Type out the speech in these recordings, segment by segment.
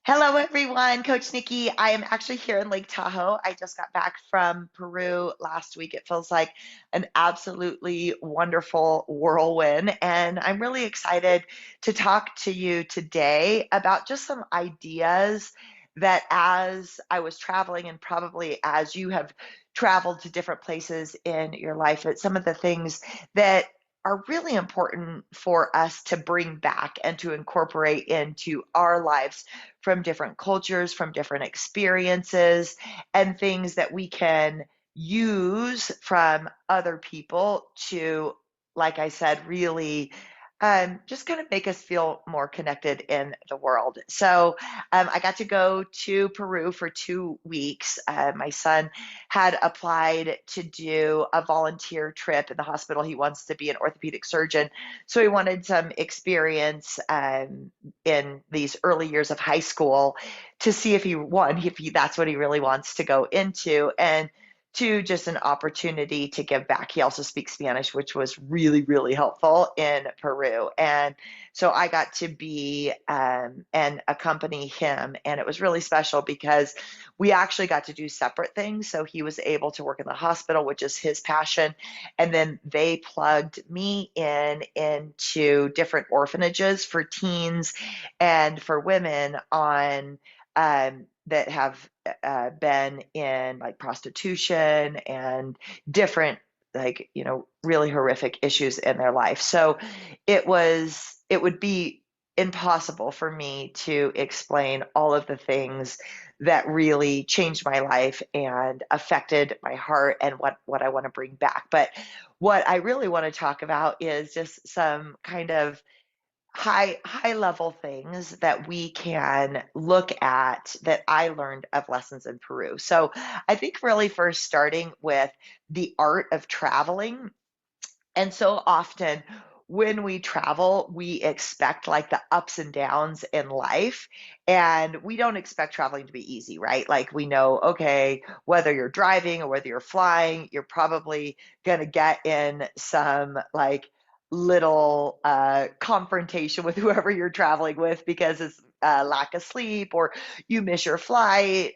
Hello, everyone. Coach Nikki. I am actually here in Lake Tahoe. I just got back from Peru last week. It feels like an absolutely wonderful whirlwind. And I'm really excited to talk to you today about just some ideas that as I was traveling, and probably as you have traveled to different places in your life, that some of the things that are really important for us to bring back and to incorporate into our lives from different cultures, from different experiences, and things that we can use from other people to, like I said, really just kind of make us feel more connected in the world. So I got to go to Peru for 2 weeks. My son had applied to do a volunteer trip in the hospital. He wants to be an orthopedic surgeon. So he wanted some experience in these early years of high school to see if if that's what he really wants to go into. And two, just an opportunity to give back. He also speaks Spanish, which was really, really helpful in Peru. And so I got to be and accompany him. And it was really special because we actually got to do separate things. So he was able to work in the hospital, which is his passion. And then they plugged me into different orphanages for teens and for women on that have been in like prostitution and different really horrific issues in their life. So it would be impossible for me to explain all of the things that really changed my life and affected my heart and what I want to bring back. But what I really want to talk about is just some kind of high level things that we can look at that I learned of lessons in Peru. So I think really first starting with the art of traveling. And so often when we travel, we expect like the ups and downs in life, and we don't expect traveling to be easy, right? Like we know, okay, whether you're driving or whether you're flying, you're probably going to get in some like little confrontation with whoever you're traveling with because it's lack of sleep or you miss your flight,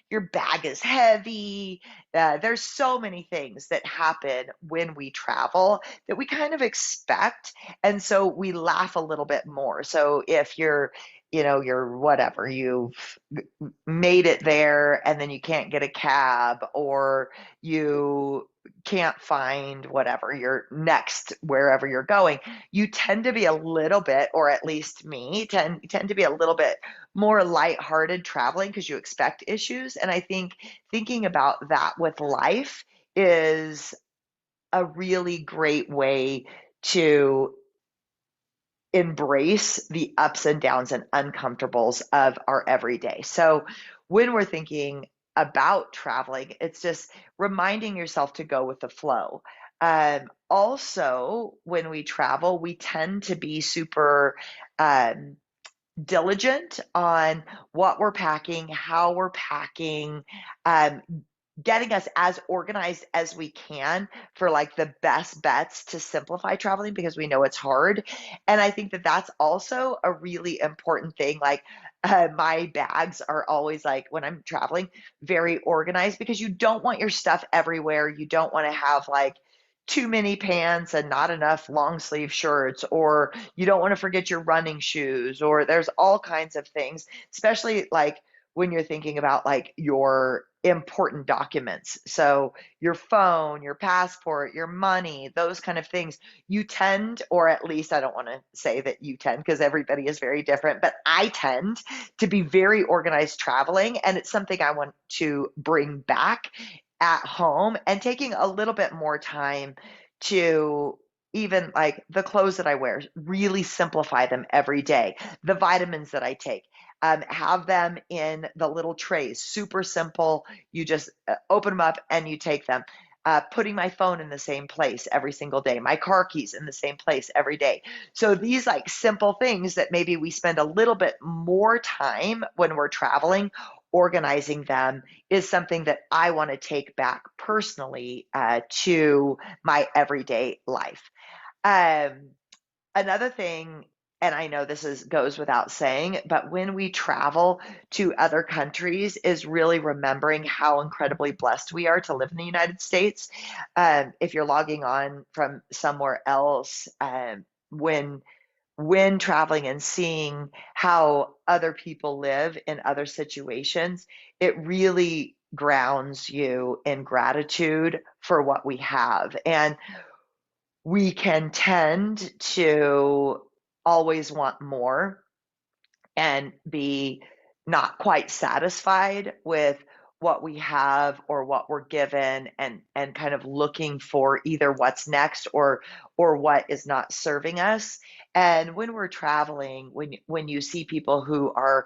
your bag is heavy. There's so many things that happen when we travel that we kind of expect. And so we laugh a little bit more. So if you're whatever, you've made it there and then you can't get a cab or you can't find whatever your next wherever you're going, you tend to be a little bit, or at least me, tend to be a little bit more lighthearted traveling because you expect issues. And I think thinking about that with life is a really great way to embrace the ups and downs and uncomfortables of our everyday. So when we're thinking about traveling, it's just reminding yourself to go with the flow. Also, when we travel, we tend to be super um, diligent on what we're packing, how we're packing, um, getting us as organized as we can for like the best bets to simplify traveling because we know it's hard. And I think that that's also a really important thing. Like my bags are always like when I'm traveling, very organized because you don't want your stuff everywhere. You don't want to have like too many pants and not enough long sleeve shirts, or you don't want to forget your running shoes, or there's all kinds of things, especially like when you're thinking about like your important documents. So your phone, your passport, your money, those kind of things, you tend, or at least I don't want to say that you tend because everybody is very different, but I tend to be very organized traveling. And it's something I want to bring back at home and taking a little bit more time to even like the clothes that I wear, really simplify them every day. The vitamins that I take, have them in the little trays, super simple. You just open them up and you take them. Putting my phone in the same place every single day, my car keys in the same place every day. So these like simple things that maybe we spend a little bit more time when we're traveling organizing them is something that I want to take back personally to my everyday life. Um, Another thing and I know this is goes without saying, but when we travel to other countries, is really remembering how incredibly blessed we are to live in the United States. If you're logging on from somewhere else, when traveling and seeing how other people live in other situations, it really grounds you in gratitude for what we have. And we can tend to always want more and be not quite satisfied with what we have or what we're given, and kind of looking for either what's next or what is not serving us. And when we're traveling, when you see people who are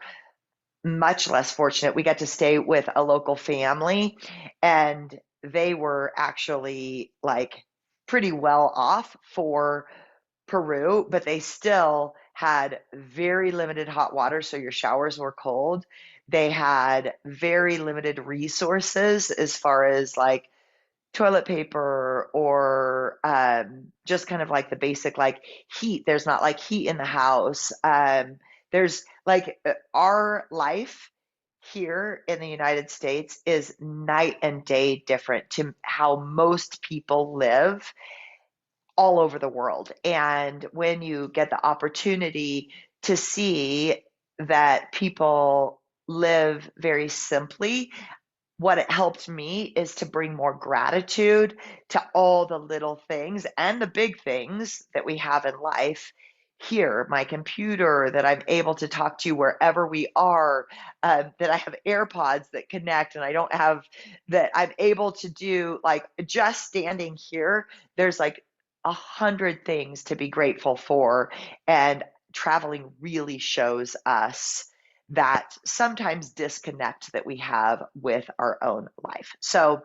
much less fortunate, we got to stay with a local family, and they were actually like pretty well off for Peru, but they still had very limited hot water, so your showers were cold. They had very limited resources as far as like toilet paper or just kind of like the basic like heat. There's not like heat in the house. There's like our life here in the United States is night and day different to how most people live all over the world. And when you get the opportunity to see that people live very simply, what it helped me is to bring more gratitude to all the little things and the big things that we have in life. Here, my computer that I'm able to talk to wherever we are, that I have AirPods that connect, and I don't have that I'm able to do like just standing here. There's like 100 things to be grateful for, and traveling really shows us that sometimes disconnect that we have with our own life. So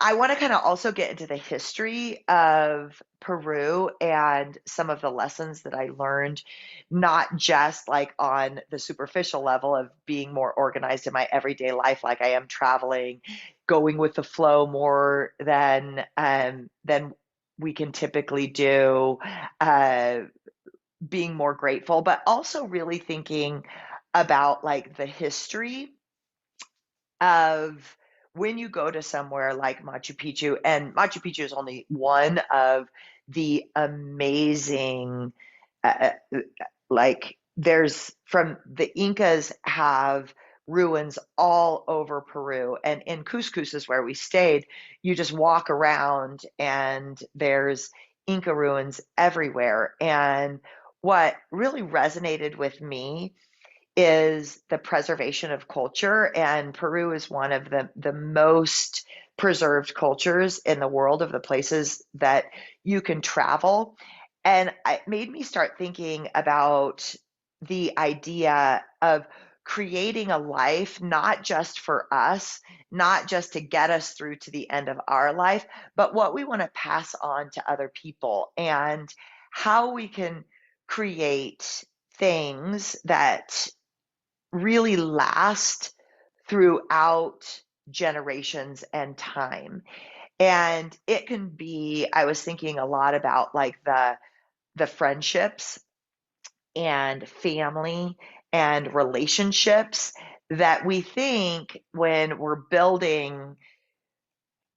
I want to kind of also get into the history of Peru and some of the lessons that I learned, not just like on the superficial level of being more organized in my everyday life, like I am traveling, going with the flow more than we can typically do, uh, being more grateful, but also really thinking about like the history of when you go to somewhere like Machu Picchu, and Machu Picchu is only one of the amazing, like there's from the Incas have ruins all over Peru, and in Cusco is where we stayed. You just walk around and there's Inca ruins everywhere. And what really resonated with me is the preservation of culture, and Peru is one of the most preserved cultures in the world of the places that you can travel. And it made me start thinking about the idea of creating a life not just for us, not just to get us through to the end of our life, but what we want to pass on to other people, and how we can create things that really last throughout generations and time. And it can be, I was thinking a lot about like the friendships and family and relationships that we think when we're building.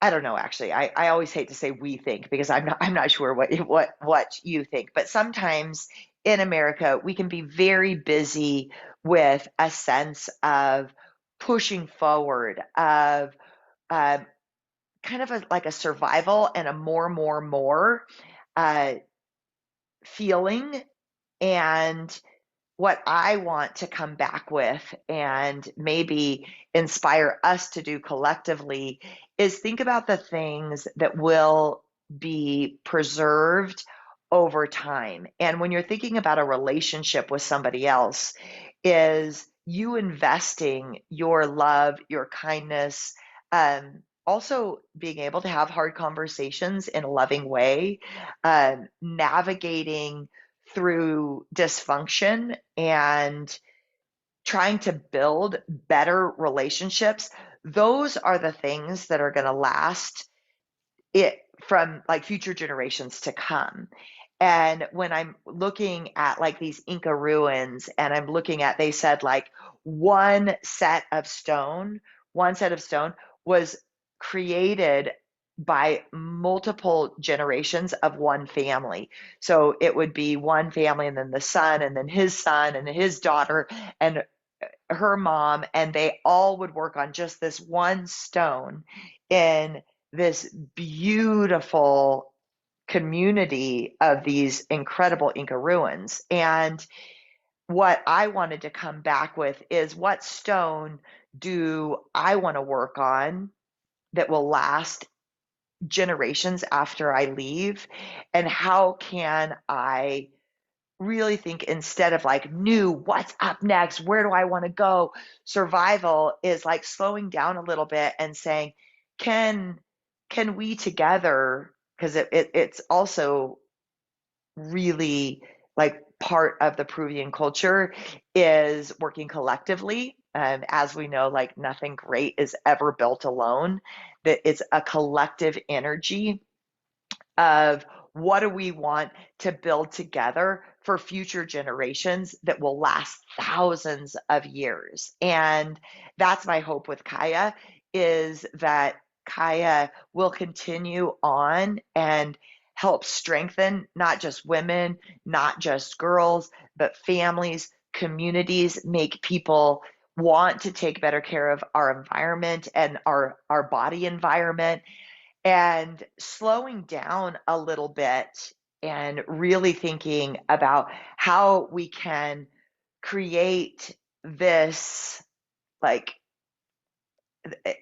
I don't know, actually. I always hate to say we think because I'm not sure what you think. But sometimes in America, we can be very busy with a sense of pushing forward, of uh, kind of like a survival and a more uh, feeling. And what I want to come back with and maybe inspire us to do collectively is think about the things that will be preserved over time. And when you're thinking about a relationship with somebody else, is you investing your love, your kindness, also being able to have hard conversations in a loving way, navigating through dysfunction and trying to build better relationships. Those are the things that are going to last it from like future generations to come. And when I'm looking at like these Inca ruins and I'm looking at, they said like one set of stone, one set of stone was created by multiple generations of one family. So it would be one family and then the son and his daughter and her mom, and they all would work on just this one stone in this beautiful community of these incredible Inca ruins. And what I wanted to come back with is what stone do I want to work on that will last generations after I leave? And how can I really think instead of like new, what's up next? Where do I want to go? Survival is like slowing down a little bit and saying, can can we together, because it's also really like part of the Peruvian culture is working collectively. As we know, like nothing great is ever built alone, that it's a collective energy of what do we want to build together for future generations that will last thousands of years. And that's my hope with Kaya is that Kaya will continue on and help strengthen not just women, not just girls, but families, communities, make people want to take better care of our environment and our body environment, and slowing down a little bit and really thinking about how we can create this like,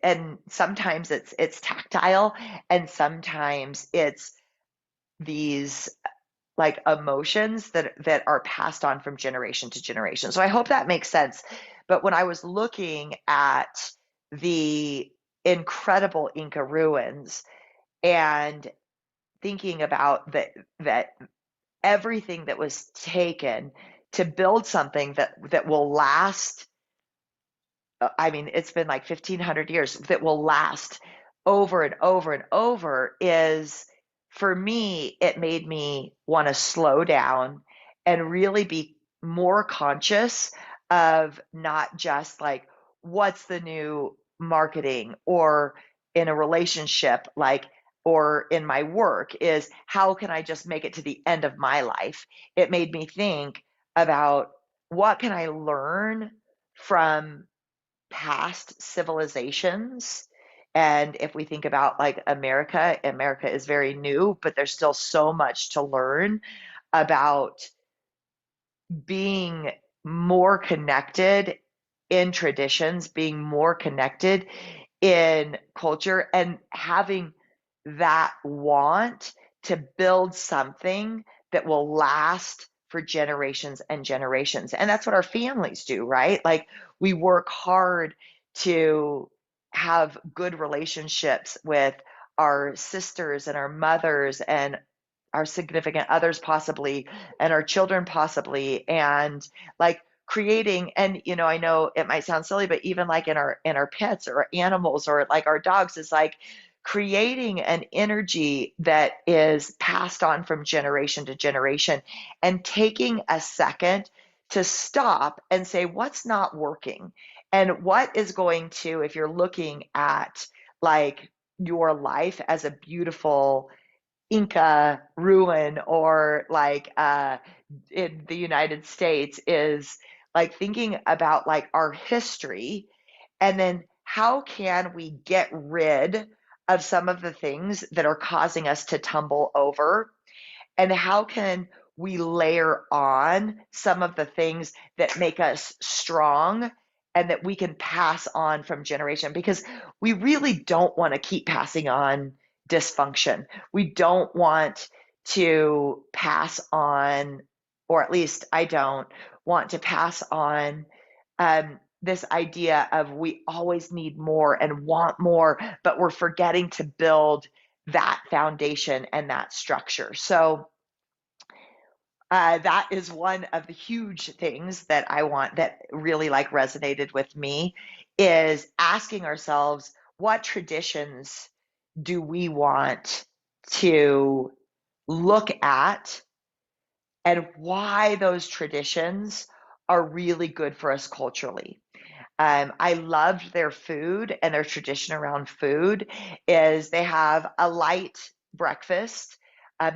and sometimes it's tactile and sometimes it's these like emotions that are passed on from generation to generation. So I hope that makes sense. But when I was looking at the incredible Inca ruins and thinking about that everything that was taken to build something that will last, I mean, it's been like 1500 years, that will last over and over and over, is for me, it made me want to slow down and really be more conscious of not just like what's the new marketing or in a relationship, like, or in my work, is how can I just make it to the end of my life? It made me think about what can I learn from past civilizations. And if we think about like America, America is very new, but there's still so much to learn about being more connected in traditions, being more connected in culture, and having that want to build something that will last for generations and generations. And that's what our families do, right? Like we work hard to have good relationships with our sisters and our mothers and our significant others possibly and our children possibly, and like creating, and I know it might sound silly, but even like in our pets or animals or like our dogs, is like creating an energy that is passed on from generation to generation, and taking a second to stop and say what's not working and what is going to, if you're looking at like your life as a beautiful Inca ruin, or like in the United States, is like thinking about like our history, and then how can we get rid of some of the things that are causing us to tumble over, and how can we layer on some of the things that make us strong and that we can pass on from generation, because we really don't want to keep passing on dysfunction. We don't want to pass on, or at least I don't want to pass on this idea of we always need more and want more, but we're forgetting to build that foundation and that structure. So that is one of the huge things that I want, that really like resonated with me, is asking ourselves what traditions do we want to look at and why those traditions are really good for us culturally. I loved their food, and their tradition around food is they have a light breakfast.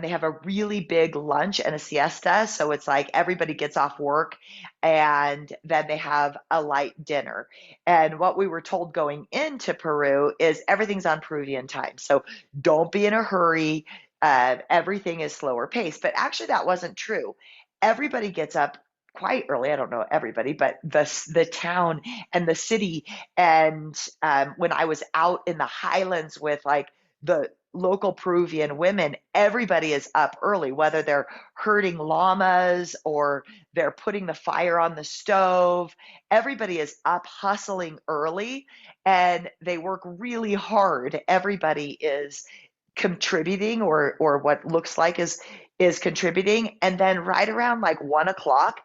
They have a really big lunch and a siesta. So it's like everybody gets off work and then they have a light dinner. And what we were told going into Peru is everything's on Peruvian time. So don't be in a hurry. Everything is slower paced. But actually, that wasn't true. Everybody gets up quite early. I don't know everybody, but the town and the city. And when I was out in the highlands with like the local Peruvian women, everybody is up early, whether they're herding llamas or they're putting the fire on the stove. Everybody is up hustling early and they work really hard. Everybody is contributing or what looks like is contributing, and then right around like 1 o'clock,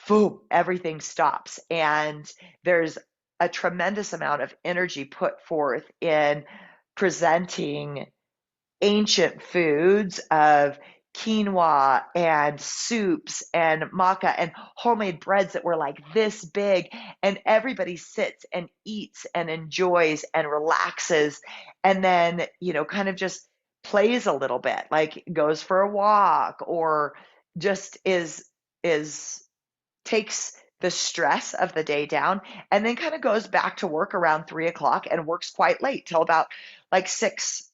boom, everything stops. And there's a tremendous amount of energy put forth in presenting ancient foods of quinoa and soups and maca and homemade breads that were like this big, and everybody sits and eats and enjoys and relaxes, and then kind of just plays a little bit, like goes for a walk, or just is takes the stress of the day down, and then kind of goes back to work around 3 o'clock and works quite late till about like 6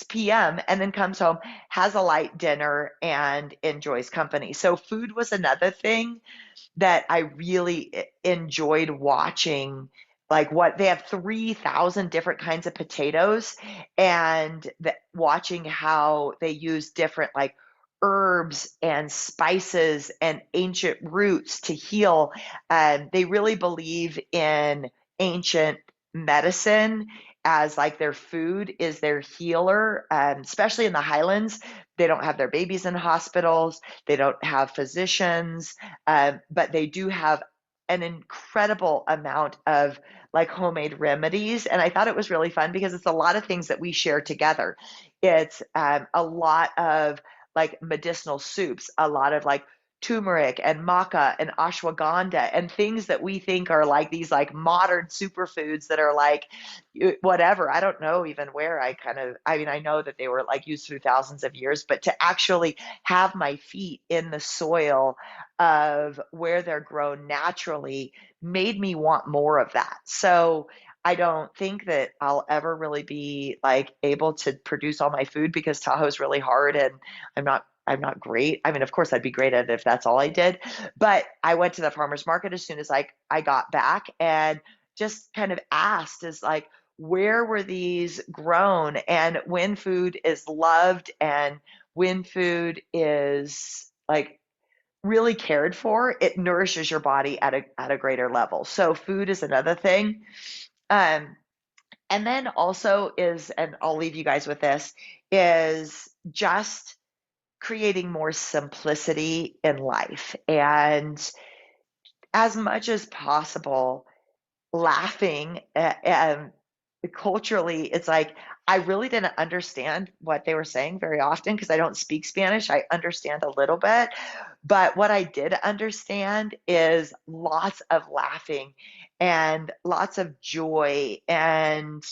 p.m., and then comes home, has a light dinner, and enjoys company. So food was another thing that I really enjoyed watching. Like, what they have 3,000 different kinds of potatoes, and watching how they use different like herbs and spices and ancient roots to heal. They really believe in ancient medicine as like their food is their healer, especially in the highlands. They don't have their babies in hospitals, they don't have physicians, but they do have an incredible amount of like homemade remedies. And I thought it was really fun because it's a lot of things that we share together. It's a lot of like medicinal soups, a lot of like turmeric and maca and ashwagandha and things that we think are like these like modern superfoods that are like whatever. I don't know even where I mean, I know that they were like used through thousands of years, but to actually have my feet in the soil of where they're grown naturally made me want more of that. So I don't think that I'll ever really be like able to produce all my food because Tahoe's really hard and I'm not great. I mean, of course I'd be great at it if that's all I did. But I went to the farmer's market as soon as I got back and just kind of asked is like, where were these grown? And when food is loved and when food is like really cared for, it nourishes your body at a greater level. So food is another thing. Um, and then also is, and I'll leave you guys with this, is just creating more simplicity in life. And as much as possible, laughing culturally, it's like I really didn't understand what they were saying very often because I don't speak Spanish. I understand a little bit, but what I did understand is lots of laughing and lots of joy and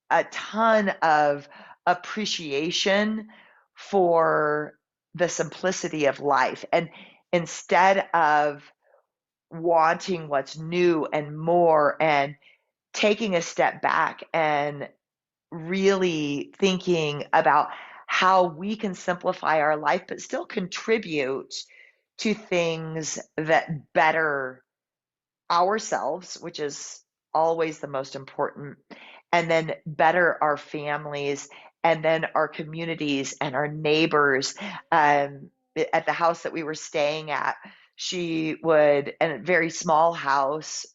a ton of appreciation for the simplicity of life. And instead of wanting what's new and more and taking a step back and really thinking about how we can simplify our life but still contribute to things that better ourselves, which is always the most important, and then better our families, and then our communities and our neighbors. At the house that we were staying at, she would, and a very small house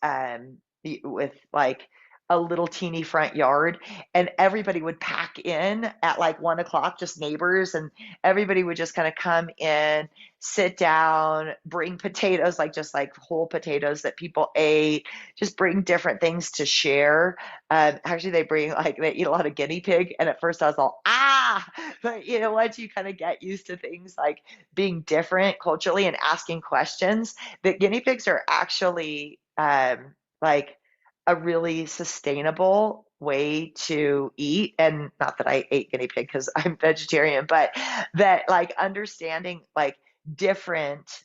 with like a little teeny front yard, and everybody would pack in at like 1 o'clock, just neighbors, and everybody would just kind of come in, sit down, bring potatoes, like just like whole potatoes that people ate, just bring different things to share. Actually, they eat a lot of guinea pig, and at first I was all but once you kind of get used to things like being different culturally and asking questions, that guinea pigs are actually like a really sustainable way to eat. And not that I ate guinea pig because I'm vegetarian, but that like understanding like different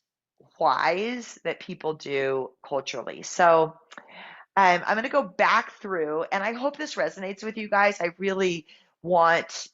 whys that people do culturally. So I'm going to go back through, and I hope this resonates with you guys. I really want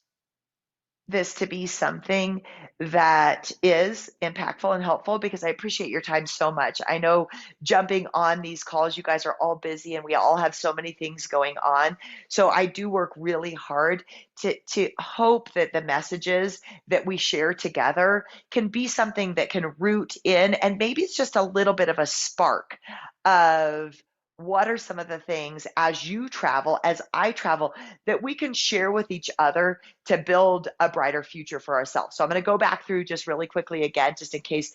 this to be something that is impactful and helpful because I appreciate your time so much. I know jumping on these calls, you guys are all busy and we all have so many things going on. So I do work really hard to hope that the messages that we share together can be something that can root in, and maybe it's just a little bit of a spark of what are some of the things as you travel, as I travel, that we can share with each other to build a brighter future for ourselves. So I'm going to go back through just really quickly again, just in case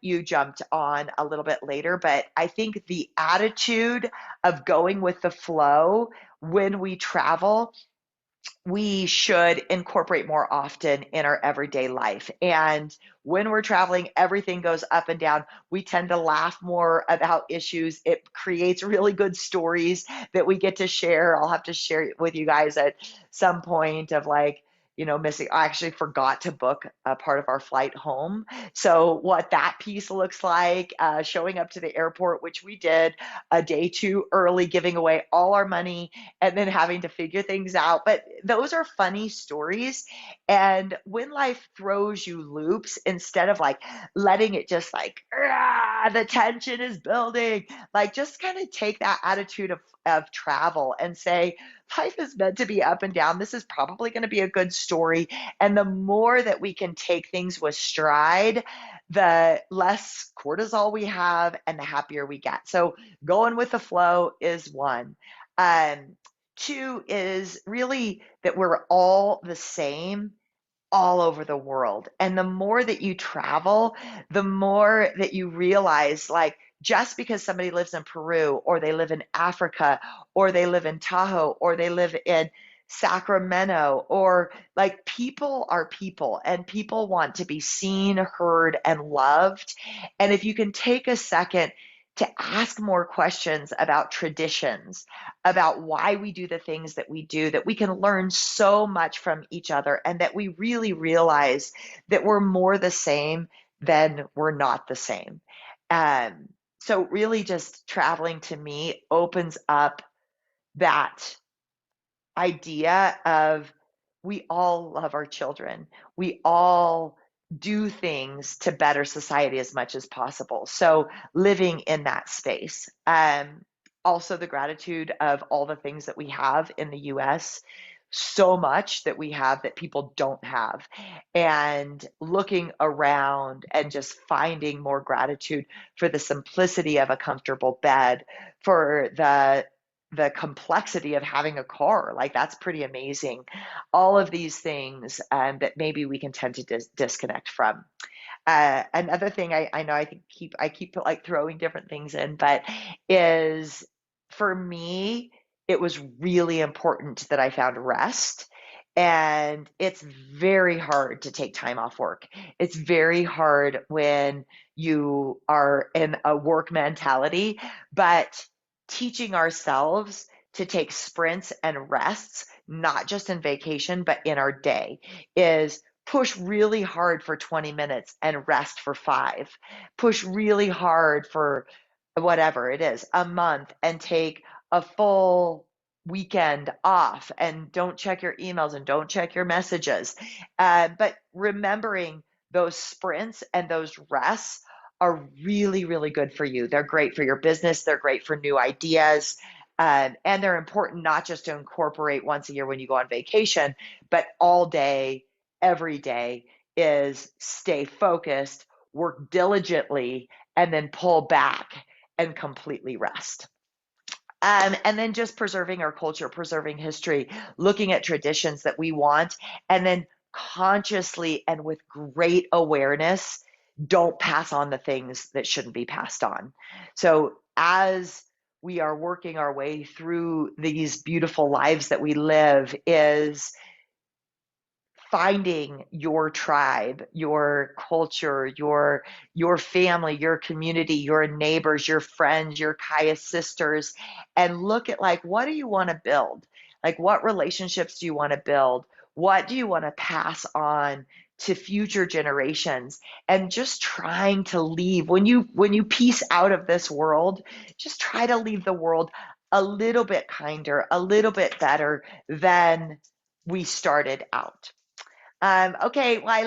you jumped on a little bit later. But I think the attitude of going with the flow when we travel, we should incorporate more often in our everyday life. And when we're traveling, everything goes up and down. We tend to laugh more about issues. It creates really good stories that we get to share. I'll have to share it with you guys at some point of like, missing. I actually forgot to book a part of our flight home. So, what that piece looks like, showing up to the airport, which we did a day too early, giving away all our money and then having to figure things out. But those are funny stories. And when life throws you loops, instead of like letting it just like, the tension is building, like just kind of take that attitude of travel and say, life is meant to be up and down. This is probably going to be a good story. And the more that we can take things with stride, the less cortisol we have and the happier we get. So going with the flow is one. Um, Two is really that we're all the same all over the world. And the more that you travel, the more that you realize like just because somebody lives in Peru or they live in Africa or they live in Tahoe or they live in Sacramento, or like people are people and people want to be seen, heard, and loved. And if you can take a second to ask more questions about traditions, about why we do the things that we do, that we can learn so much from each other, and that we really realize that we're more the same than we're not the same. Um, so, really, just traveling to me opens up that idea of we all love our children. We all do things to better society as much as possible. So living in that space. Also the gratitude of all the things that we have in the US, so much that we have that people don't have. And looking around and just finding more gratitude for the simplicity of a comfortable bed, for the complexity of having a car, like that's pretty amazing. All of these things that maybe we can tend to disconnect from. Another thing I know I keep like throwing different things in, but is for me, it was really important that I found rest. And it's very hard to take time off work. It's very hard when you are in a work mentality, but teaching ourselves to take sprints and rests, not just in vacation, but in our day, is push really hard for 20 minutes and rest for 5. Push really hard for whatever it is, a month, and take a full weekend off and don't check your emails and don't check your messages. But remembering those sprints and those rests are really, really good for you. They're great for your business, they're great for new ideas. And they're important not just to incorporate once a year when you go on vacation, but all day, every day, is stay focused, work diligently, and then pull back and completely rest. And then just preserving our culture, preserving history, looking at traditions that we want, and then consciously and with great awareness, don't pass on the things that shouldn't be passed on. So as we are working our way through these beautiful lives that we live, is finding your tribe, your culture, your family, your community, your neighbors, your friends, your Kaya sisters, and look at like, what do you want to build? Like, what relationships do you want to build? What do you want to pass on to future generations? And just trying to leave when you piece out of this world, just try to leave the world a little bit kinder, a little bit better than we started out. Okay, well,